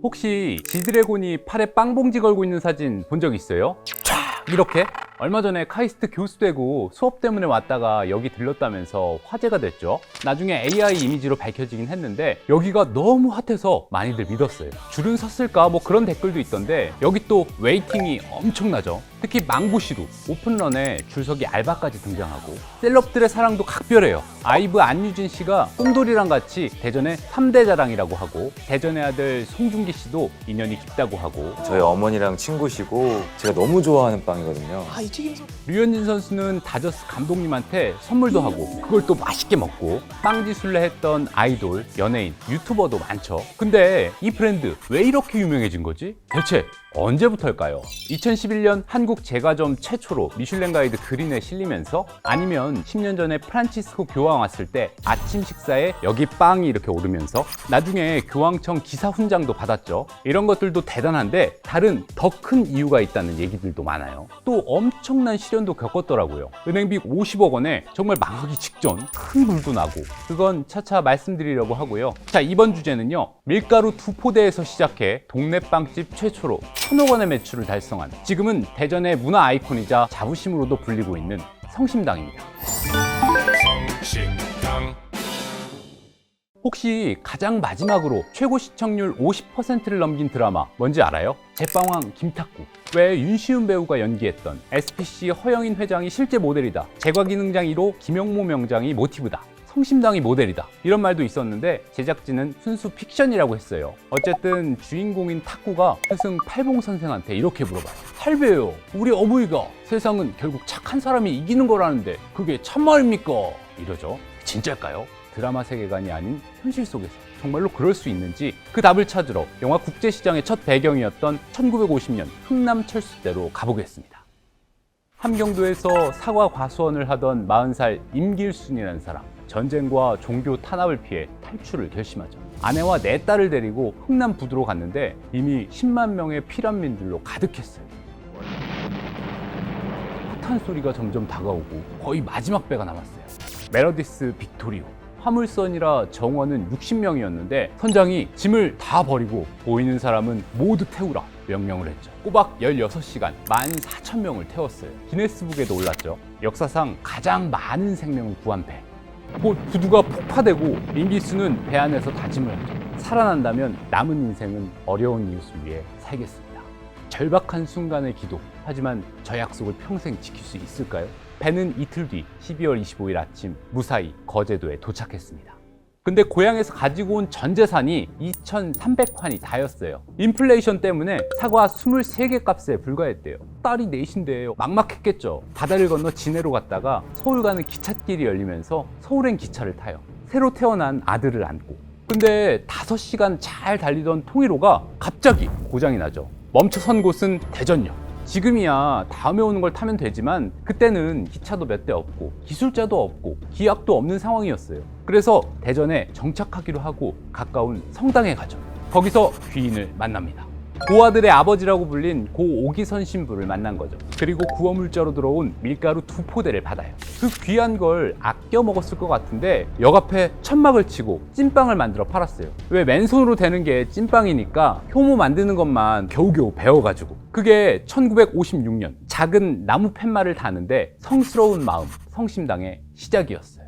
혹시 지드래곤이 팔에 빵봉지 걸고 있는 사진 본 적 있어요? 촤악! 이렇게? 얼마 전에 카이스트 교수되고 수업 때문에 왔다가 여기 들렀다면서 화제가 됐죠. 나중에 AI 이미지로 밝혀지긴 했는데 여기가 너무 핫해서 많이들 믿었어요. 줄은 섰을까? 뭐 그런 댓글도 있던데 여기 또 웨이팅이 엄청나죠. 특히 망고시루 오픈런에 줄서기 알바까지 등장하고 셀럽들의 사랑도 각별해요. 아이브 안유진 씨가 꿈돌이랑 같이 대전의 3대 자랑이라고 하고 대전의 아들 송중기 씨도 인연이 깊다고 하고 저희 어머니랑 친구시고 제가 너무 좋아하는 빵이거든요. 이 튀김소. 류현진 선수는 다저스 감독님한테 선물도 하고 그걸 또 맛있게 먹고 빵지술래 했던 아이돌, 연예인, 유튜버도 많죠. 근데 이 브랜드 왜 이렇게 유명해진 거지? 대체 언제부터일까요? 2011년 한국 제과점 최초로 미슐랭 가이드 그린에 실리면서 아니면 10년 전에 프란치스코 교황 왔을 때 아침 식사에 여기 빵이 이렇게 오르면서 나중에 교황청 기사 훈장도 받았죠. 이런 것들도 대단한데 다른 더 큰 이유가 있다는 얘기들도 많아요. 또 엄청난 시련도 겪었더라고요. 은행빚 50억 원에 정말 망하기 직전 큰 불도 나고 그건 차차 말씀드리려고 하고요. 자, 이번 주제는요. 밀가루 두 포대에서 시작해 동네 빵집 최초로 1,000억 원의 매출을 달성한 지금은 대전의 문화 아이콘이자 자부심으로도 불리고 있는 성심당입니다. 성심당. 혹시 가장 마지막으로 최고 시청률 50%를 넘긴 드라마 뭔지 알아요? 제빵왕 김탁구. 왜 윤시훈 배우가 연기했던 SPC 허영인 회장이 실제 모델이다. 제과기능장 1호 김영모 명장이 모티브다. 성심당이 모델이다. 이런 말도 있었는데 제작진은 순수 픽션이라고 했어요. 어쨌든 주인공인 탁구가 스승 팔봉 선생한테 이렇게 물어봐요. 할배요, 우리 어머니가 세상은 결국 착한 사람이 이기는 거라는데 그게 참말입니까? 이러죠. 진짜일까요? 드라마 세계관이 아닌 현실 속에서 정말로 그럴 수 있는지 그 답을 찾으러 영화 국제시장의 첫 배경이었던 1950년 흥남 철수대로 가보겠습니다. 함경도에서 사과 과수원을 하던 40살 임길순이라는 사람. 전쟁과 종교 탄압을 피해 탈출을 결심하죠. 아내와 4딸을 데리고 흥남 부두로 갔는데 이미 10만 명의 피난민들로 가득했어요. 폭탄 소리가 점점 다가오고 거의 마지막 배가 남았어요. 메러디스 빅토리오. 화물선이라 정원은 60명이었는데 선장이 짐을 다 버리고 보이는 사람은 모두 태우라 명령을 했죠. 꼬박 16시간 14,000명을 태웠어요. 기네스북에도 올랐죠. 역사상 가장 많은 생명을 구한 배. 곧 부두가 폭파되고 임기수는 배 안에서 다짐을 하죠. 살아난다면 남은 인생은 어려운 이웃을 위해 살겠습니다. 절박한 순간의 기도. 하지만 저 약속을 평생 지킬 수 있을까요? 배는 이틀 뒤 12월 25일 아침 무사히 거제도에 도착했습니다. 근데 고향에서 가지고 온 전 재산이 2,300환이 다였어요. 인플레이션 때문에 사과 23개 값에 불과했대요. 딸이 넷인데 막막했겠죠. 바다를 건너 진해로 갔다가 서울 가는 기찻길이 열리면서 서울행 기차를 타요. 새로 태어난 아들을 안고. 근데 5시간 잘 달리던 통일호가 갑자기 고장이 나죠. 멈춰선 곳은 대전역. 지금이야 다음에 오는 걸 타면 되지만 그때는 기차도 몇 대 없고 기술자도 없고 기약도 없는 상황이었어요. 그래서 대전에 정착하기로 하고 가까운 성당에 가죠. 거기서 귀인을 만납니다. 고아들의 아버지라고 불린 고 오기선 신부를 만난 거죠. 그리고 구워물자로 들어온 밀가루 2포대를 받아요. 그 귀한 걸 아껴 먹었을 것 같은데 역 앞에 천막을 치고 찐빵을 만들어 팔았어요. 왜 맨손으로 되는 게 찐빵이니까 효모 만드는 것만 겨우겨우 배워가지고. 그게 1956년 작은 나무 팻말을 다는데 성스러운 마음, 성심당의 시작이었어요.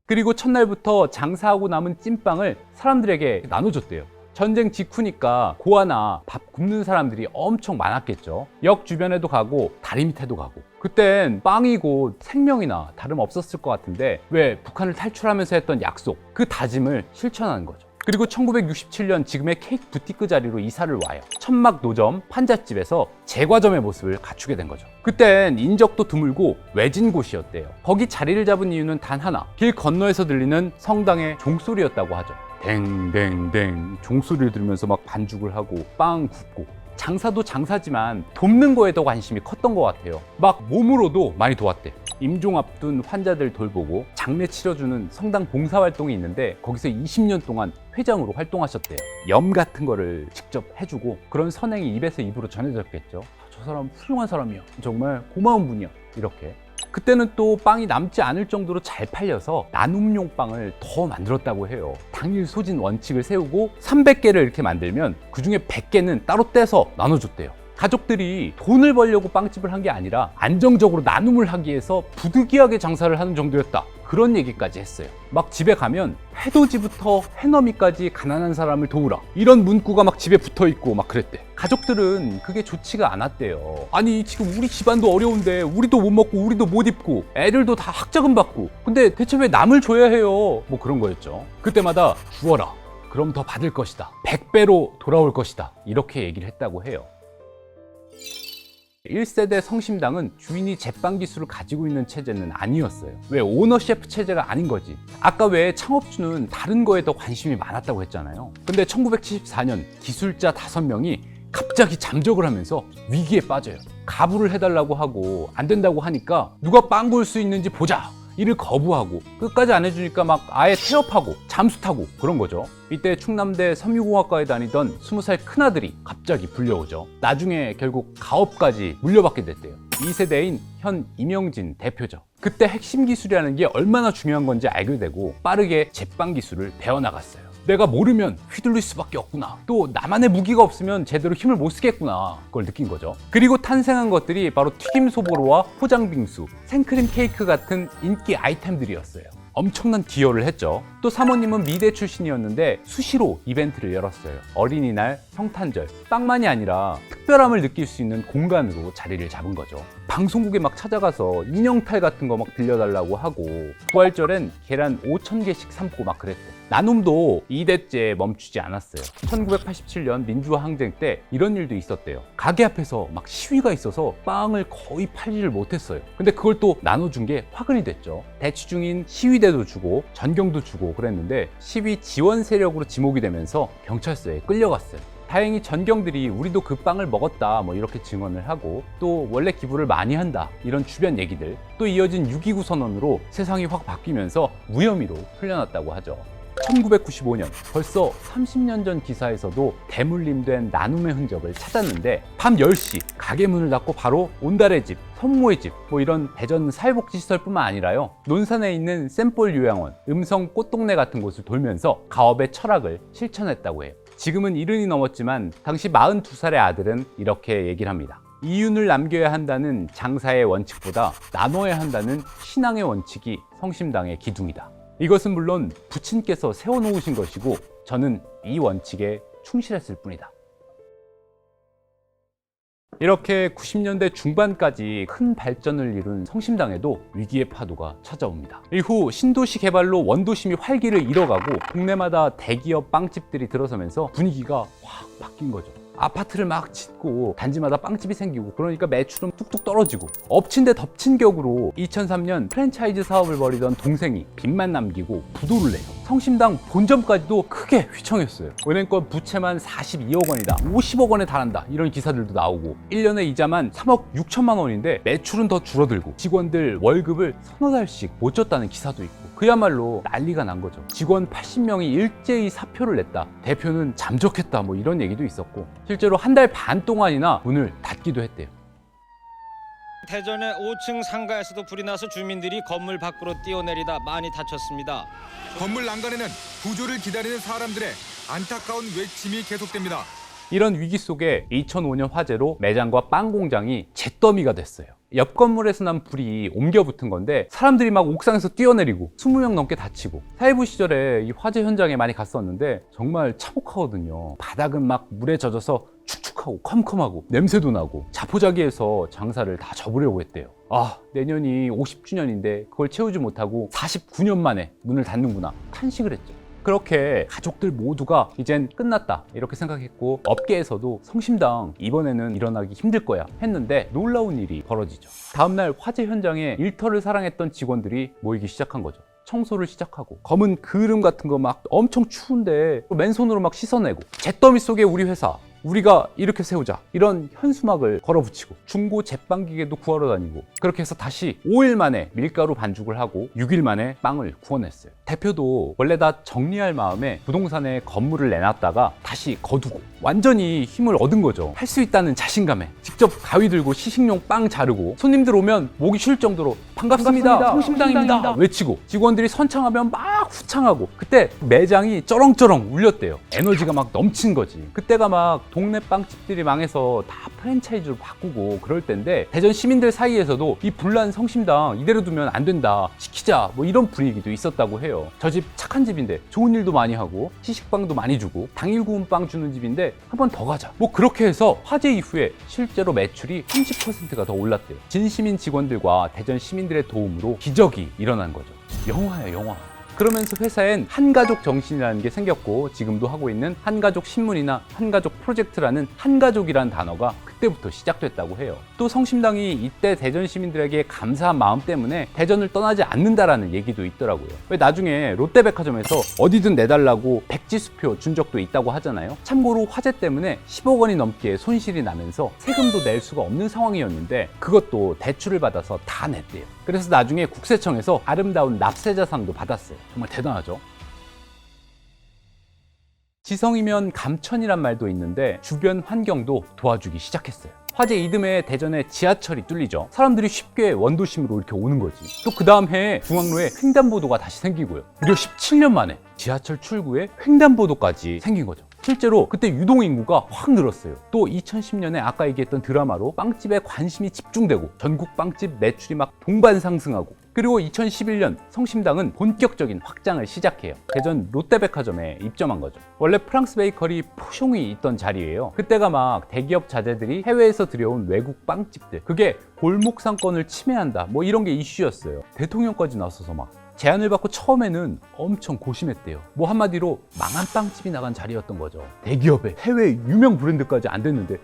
그리고 첫날부터 장사하고 남은 찐빵을 사람들에게 나눠줬대요. 전쟁 직후니까 고아나 밥 굶는 사람들이 엄청 많았겠죠. 역 주변에도 가고 다리 밑에도 가고. 그땐 빵이 곧 생명이나 다름없었을 것 같은데 왜 북한을 탈출하면서 했던 약속, 그 다짐을 실천하는 거죠. 그리고 1967년 지금의 케이크 부티크 자리로 이사를 와요. 천막 노점, 판잣집에서 제과점의 모습을 갖추게 된 거죠. 그땐 인적도 드물고 외진 곳이었대요. 거기 자리를 잡은 이유는 단 하나, 길 건너에서 들리는 성당의 종소리였다고 하죠. 댕댕댕 종소리를 들으면서 막 반죽을 하고 빵 굽고. 장사도 장사지만 돕는 거에 더 관심이 컸던 것 같아요. 막 몸으로도 많이 도왔대. 임종 앞둔 환자들 돌보고 장례 치러주는 성당 봉사활동이 있는데 거기서 20년 동안 회장으로 활동하셨대요. 염 같은 거를 직접 해주고 그런 선행이 입에서 입으로 전해졌겠죠. 저 사람 훌륭한 사람이야. 정말 고마운 분이야. 이렇게. 그때는 또 빵이 남지 않을 정도로 잘 팔려서 나눔용 빵을 더 만들었다고 해요. 당일 소진 원칙을 세우고 300개를 이렇게 만들면 그중에 100개는 따로 떼서 나눠줬대요. 가족들이 돈을 벌려고 빵집을 한 게 아니라 안정적으로 나눔을 하기 위해서 부득이하게 장사를 하는 정도였다. 그런 얘기까지 했어요. 막 집에 가면 해돋이부터 해넘이까지 가난한 사람을 도우라, 이런 문구가 막 집에 붙어 있고 막 그랬대. 가족들은 그게 좋지가 않았대요. 아니 지금 우리 집안도 어려운데 우리도 못 먹고 우리도 못 입고 애들도 다 학자금 받고, 근데 대체 왜 남을 줘야 해요? 뭐 그런 거였죠. 그때마다 주어라, 그럼 더 받을 것이다, 100배로 돌아올 것이다, 이렇게 얘기를 했다고 해요. 1세대 성심당은 주인이 제빵 기술을 가지고 있는 체제는 아니었어요. 왜 오너 셰프 체제가 아닌 거지. 아까 왜 창업주는 다른 거에 더 관심이 많았다고 했잖아요. 근데 1974년 기술자 5명이 갑자기 잠적을 하면서 위기에 빠져요. 가부를 해달라고 하고 안 된다고 하니까 누가 빵 구울 수 있는지 보자, 이를 거부하고 끝까지 안 해주니까 막 아예 태업하고 잠수 타고 그런 거죠. 이때 충남대 섬유공학과에 다니던 20살 큰아들이 갑자기 불려오죠. 나중에 결국 가업까지 물려받게 됐대요. 2세대인 현 임영진 대표죠. 그때 핵심 기술이라는 게 얼마나 중요한 건지 알게 되고 빠르게 제빵 기술을 배워나갔어요. 내가 모르면 휘둘릴 수밖에 없구나, 또 나만의 무기가 없으면 제대로 힘을 못 쓰겠구나, 그걸 느낀 거죠. 그리고 탄생한 것들이 바로 튀김 소보로와 포장 빙수, 생크림 케이크 같은 인기 아이템들이었어요. 엄청난 기여를 했죠. 또 사모님은 미대 출신이었는데 수시로 이벤트를 열었어요. 어린이날, 성탄절, 빵만이 아니라 특별함을 느낄 수 있는 공간으로 자리를 잡은 거죠. 방송국에 막 찾아가서 인형탈 같은 거 막 빌려달라고 하고, 부활절엔 계란 5,000개씩 삶고 막 그랬대. 나눔도 2대째 멈추지 않았어요. 1987년 민주화 항쟁 때 이런 일도 있었대요. 가게 앞에서 막 시위가 있어서 빵을 거의 팔지를 못했어요. 근데 그걸 또 나눠준 게 화근이 됐죠. 대치 중인 시위대도 주고 전경도 주고 그랬는데 시위 지원 세력으로 지목이 되면서 경찰서에 끌려갔어요. 다행히 전경들이 우리도 그 빵을 먹었다 뭐 이렇게 증언을 하고, 또 원래 기부를 많이 한다, 이런 주변 얘기들, 또 이어진 6.29 선언으로 세상이 확 바뀌면서 무혐의로 풀려났다고 하죠. 1995년, 벌써 30년 전 기사에서도 대물림된 나눔의 흔적을 찾았는데, 밤 10시 가게 문을 닫고 바로 온달의 집, 성모의 집, 뭐 이런 대전 사회복지시설뿐만 아니라요, 논산에 있는 샘볼 요양원, 음성 꽃동네 같은 곳을 돌면서 가업의 철학을 실천했다고 해요. 지금은 70이 넘었지만 당시 42살의 아들은 이렇게 얘기를 합니다. 이윤을 남겨야 한다는 장사의 원칙보다 나눠야 한다는 신앙의 원칙이 성심당의 기둥이다. 이것은 물론 부친께서 세워놓으신 것이고 저는 이 원칙에 충실했을 뿐이다. 이렇게 90년대 중반까지 큰 발전을 이룬 성심당에도 위기의 파도가 찾아옵니다. 이후 신도시 개발로 원도심이 활기를 잃어가고 동네마다 대기업 빵집들이 들어서면서 분위기가 확 바뀐 거죠. 아파트를 막 짓고 단지마다 빵집이 생기고, 그러니까 매출은 뚝뚝 떨어지고, 엎친 데 덮친 격으로 2003년 프랜차이즈 사업을 벌이던 동생이 빚만 남기고 부도를 내요. 성심당 본점까지도 크게 휘청했어요. 은행권 부채만 42억 원이다, 50억 원에 달한다, 이런 기사들도 나오고, 1년에 이자만 3억 6천만 원인데 매출은 더 줄어들고 직원들 월급을 서너 달씩 못 줬다는 기사도 있고, 그야말로 난리가 난 거죠. 직원 80명이 일제히 사표를 냈다, 대표는 잠적했다, 뭐 이런 얘기도 있었고, 실제로 한 달 반 동안이나 문을 닫기도 했대요. 대전의 5층 상가에서도 불이 나서 주민들이 건물 밖으로 뛰어내리다 많이 다쳤습니다. 건물 난간에는 구조를 기다리는 사람들의 안타까운 외침이 계속됩니다. 이런 위기 속에 2005년 화재로 매장과 빵 공장이 잿더미가 됐어요. 옆 건물에서 난 불이 옮겨 붙은 건데 사람들이 막 옥상에서 뛰어내리고 20명 넘게 다치고, 사회부 시절에 이 화재 현장에 많이 갔었는데 정말 참혹하거든요. 바닥은 막 물에 젖어서 축축하고 컴컴하고 냄새도 나고, 자포자기해서 장사를 다 접으려고 했대요. 아, 내년이 50주년인데 그걸 채우지 못하고 49년 만에 문을 닫는구나, 탄식을 했죠. 그렇게 가족들 모두가 이젠 끝났다 이렇게 생각했고, 업계에서도 성심당 이번에는 일어나기 힘들 거야 했는데 놀라운 일이 벌어지죠. 다음날 화재 현장에 일터를 사랑했던 직원들이 모이기 시작한 거죠. 청소를 시작하고, 검은 그름 같은 거 막 엄청 추운데 맨손으로 막 씻어내고, 잿더미 속에 우리 회사, 우리가 이렇게 세우자 이런 현수막을 걸어붙이고 중고 제빵기계도 구하러 다니고 그렇게 해서 다시 5일 만에 밀가루 반죽을 하고 6일 만에 빵을 구워냈어요. 대표도 원래 다 정리할 마음에 부동산에 건물을 내놨다가 다시 거두고 완전히 힘을 얻은 거죠. 할 수 있다는 자신감에 직접 가위 들고 시식용 빵 자르고 손님들 오면 목이 쉬울 정도로 반갑습니다. 성심당입니다. 외치고 직원들이 선창하면 막 후창하고 그때 매장이 쩌렁쩌렁 울렸대요. 에너지가 막 넘친 거지. 그때가 막 동네 빵집들이 망해서 다 프랜차이즈로 바꾸고 그럴 때인데 대전 시민들 사이에서도 이 불난 성심당 이대로 두면 안 된다. 지키자. 뭐 이런 분위기도 있었다고 해요. 저 집 착한 집인데 좋은 일도 많이 하고 시식빵도 많이 주고 당일 구운 빵 주는 집인데 한 번 더 가자. 뭐 그렇게 해서 화재 이후에 실제로 매출이 30%가 더 올랐대요. 진시민 직원들과 대전 시민들의 도움으로 기적이 일어난 거죠. 영화야, 영화. 그러면서 회사엔 한가족 정신이라는 게 생겼고 지금도 하고 있는 한가족 신문이나 한가족 프로젝트라는 한가족이라는 단어가 그때부터 시작됐다고 해요. 또 성심당이 이때 대전 시민들에게 감사한 마음 때문에 대전을 떠나지 않는다라는 얘기도 있더라고요. 왜 나중에 롯데백화점에서 어디든 내달라고 백지수표 준 적도 있다고 하잖아요. 참고로 화재 때문에 10억 원이 넘게 손실이 나면서 세금도 낼 수가 없는 상황이었는데 그것도 대출을 받아서 다 냈대요. 그래서 나중에 국세청에서 아름다운 납세자상도 받았어요. 정말 대단하죠. 지성이면 감천이란 말도 있는데 주변 환경도 도와주기 시작했어요. 화재 이듬해 대전에 지하철이 뚫리죠. 사람들이 쉽게 원도심으로 이렇게 오는 거지. 또 그 다음 해에 중앙로에 횡단보도가 다시 생기고요. 무려 17년 만에 지하철 출구에 횡단보도까지 생긴 거죠. 실제로 그때 유동인구가 확 늘었어요. 또 2010년에 아까 얘기했던 드라마로 빵집에 관심이 집중되고 전국 빵집 매출이 막 동반 상승하고 그리고 2011년 성심당은 본격적인 확장을 시작해요. 대전 롯데백화점에 입점한 거죠. 원래 프랑스 베이커리 포숑이 있던 자리예요. 그때가 막 대기업 자재들이 해외에서 들여온 외국 빵집들 그게 골목 상권을 침해한다 뭐 이런 게 이슈였어요. 대통령까지 나서서 막 제안을 받고 처음에는 엄청 고심했대요. 뭐 한마디로 망한 빵집이 나간 자리였던 거죠. 대기업에 해외 유명 브랜드까지 안 됐는데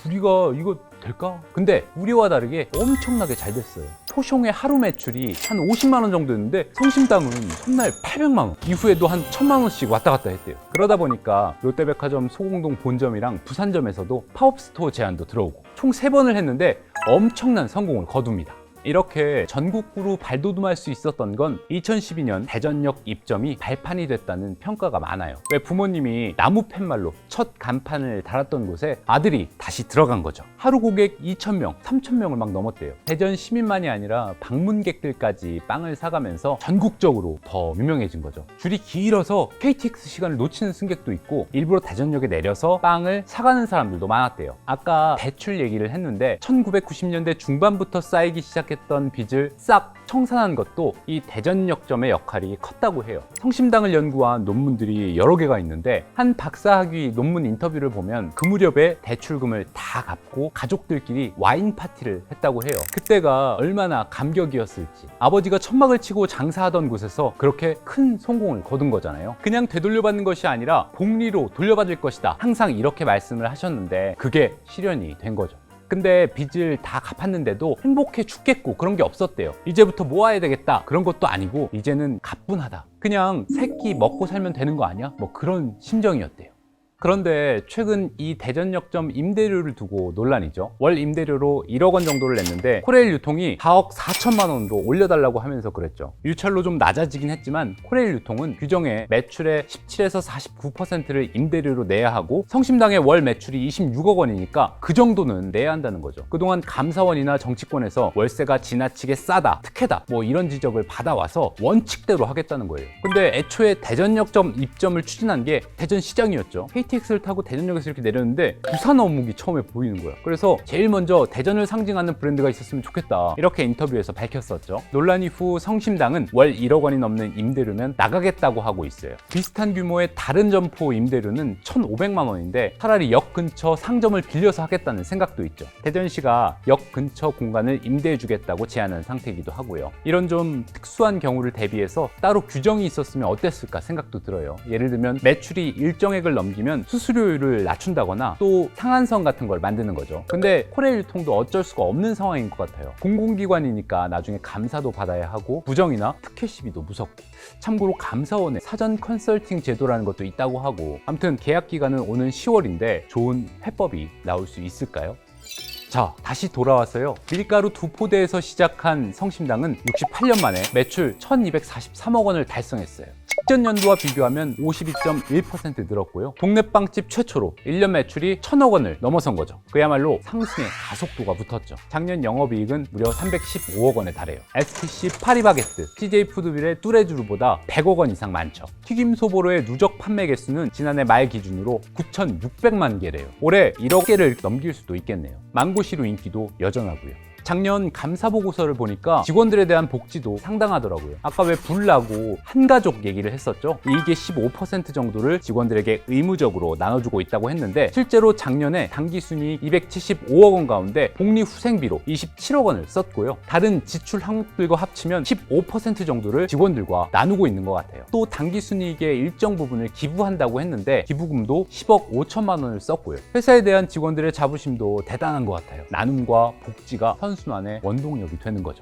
우리가 이거 될까? 근데 우리와 다르게 엄청나게 잘 됐어요. 포숑의 하루 매출이 한 50만 원 정도였는데 성심당은 첫날 800만 원 이후에도 한 1000만 원씩 왔다 갔다 했대요. 그러다 보니까 롯데백화점 소공동 본점이랑 부산점에서도 팝업스토어 제안도 들어오고 총 3번을 했는데 엄청난 성공을 거둡니다. 이렇게 전국구로 발돋움할 수 있었던 건 2012년 대전역 입점이 발판이 됐다는 평가가 많아요. 왜 부모님이 나무 팻말로 첫 간판을 달았던 곳에 아들이 다시 들어간 거죠. 하루 고객 2,000명, 3,000명을 막 넘었대요. 대전 시민만이 아니라 방문객들까지 빵을 사가면서 전국적으로 더 유명해진 거죠. 줄이 길어서 KTX 시간을 놓치는 승객도 있고 일부러 대전역에 내려서 빵을 사가는 사람들도 많았대요. 아까 대출 얘기를 했는데 1990년대 중반부터 쌓이기 시작했던 빚을 싹 청산한 것도 이 대전역점의 역할이 컸다고 해요. 성심당을 연구한 논문들이 여러 개가 있는데 한 박사학위 논문 인터뷰를 보면 그 무렵에 대출금을 다 갚고 가족들끼리 와인 파티를 했다고 해요. 그때가 얼마나 감격이었을지. 아버지가 천막을 치고 장사하던 곳에서 그렇게 큰 성공을 거둔 거잖아요. 그냥 되돌려받는 것이 아니라 복리로 돌려받을 것이다. 항상 이렇게 말씀을 하셨는데 그게 실현이 된 거죠. 근데 빚을 다 갚았는데도 행복해 죽겠고 그런 게 없었대요. 이제부터 모아야 되겠다 그런 것도 아니고 이제는 가뿐하다. 그냥 새끼 먹고 살면 되는 거 아니야? 뭐 그런 심정이었대요. 그런데 최근 이 대전역점 임대료를 두고 논란이죠. 월 임대료로 1억 원 정도를 냈는데 코레일 유통이 4억 4천만 원으로 올려달라고 하면서 그랬죠. 유찰로 좀 낮아지긴 했지만 코레일 유통은 규정에 매출의 17에서 49%를 임대료로 내야 하고 성심당의 월 매출이 26억 원이니까 그 정도는 내야 한다는 거죠. 그동안 감사원이나 정치권에서 월세가 지나치게 싸다, 특혜다 뭐 이런 지적을 받아와서 원칙대로 하겠다는 거예요. 근데 애초에 대전역점 입점을 추진한 게 대전시장이었죠. KTX를 타고 대전역에서 이렇게 내렸는데 부산 어묵이 처음에 보이는 거야. 그래서 제일 먼저 대전을 상징하는 브랜드가 있었으면 좋겠다 이렇게 인터뷰에서 밝혔었죠. 논란 이후 성심당은 월 1억 원이 넘는 임대료면 나가겠다고 하고 있어요. 비슷한 규모의 다른 점포 임대료는 1,500만 원인데 차라리 역 근처 상점을 빌려서 하겠다는 생각도 있죠. 대전시가 역 근처 공간을 임대해 주겠다고 제안한 상태이기도 하고요. 이런 좀 특수한 경우를 대비해서 따로 규정이 있었으면 어땠을까 생각도 들어요. 예를 들면 매출이 일정액을 넘기면 하면 수수료율을 낮춘다거나 또 상한선 같은 걸 만드는 거죠. 근데 코레일 유통도 어쩔 수가 없는 상황인 것 같아요. 공공기관이니까 나중에 감사도 받아야 하고 부정이나 특혜 시비도 무섭고, 참고로 감사원에 사전 컨설팅 제도라는 것도 있다고 하고, 아무튼 계약 기간은 오는 10월인데 좋은 해법이 나올 수 있을까요? 자, 다시 돌아와서요. 밀가루 두 포대에서 시작한 성심당은 68년 만에 매출 1243억 원을 달성했어요. 직전 연도와 비교하면 52.1% 늘었고요. 동네 빵집 최초로 1년 매출이 1000억 원을 넘어선 거죠. 그야말로 상승의 가속도가 붙었죠. 작년 영업이익은 무려 315억 원에 달해요. STC 파리바게뜨, CJ 푸드빌의 뚜레쥬르보다 100억 원 이상 많죠. 튀김 소보로의 누적 판매 개수는 지난해 말 기준으로 9,600만 개래요. 올해 1억 개를 넘길 수도 있겠네요. 망고시루 인기도 여전하고요. 작년 감사 보고서를 보니까 직원들에 대한 복지도 상당하더라고요. 아까 왜 불나고 한가족 얘기를 했었죠? 이게 15% 정도를 직원들에게 의무적으로 나눠주고 있다고 했는데, 실제로 작년에 당기순이익 275억 원 가운데 복리후생비로 27억 원을 썼고요. 다른 지출 항목들과 합치면 15% 정도를 직원들과 나누고 있는 것 같아요. 또 당기순이익의 일정 부분을 기부한다고 했는데 기부금도 10억 5천만 원을 썼고요. 회사에 대한 직원들의 자부심도 대단한 것 같아요. 나눔과 복지가 선순환의 원동력이 되는 거죠.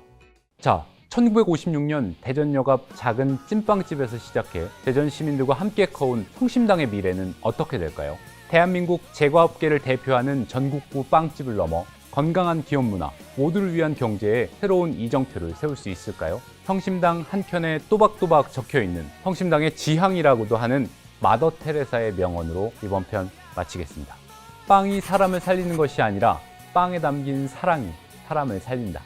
자, 1956년 대전역 앞 작은 찐빵집에서 시작해 대전 시민들과 함께 커온 성심당의 미래는 어떻게 될까요? 대한민국 제과업계를 대표하는 전국구 빵집을 넘어 건강한 기업 문화, 모두를 위한 경제에 새로운 이정표를 세울 수 있을까요? 성심당 한켠에 또박또박 적혀있는 성심당의 지향이라고도 하는 마더 테레사의 명언으로 이번 편 마치겠습니다. 빵이 사람을 살리는 것이 아니라 빵에 담긴 사랑이 사람을 살린다.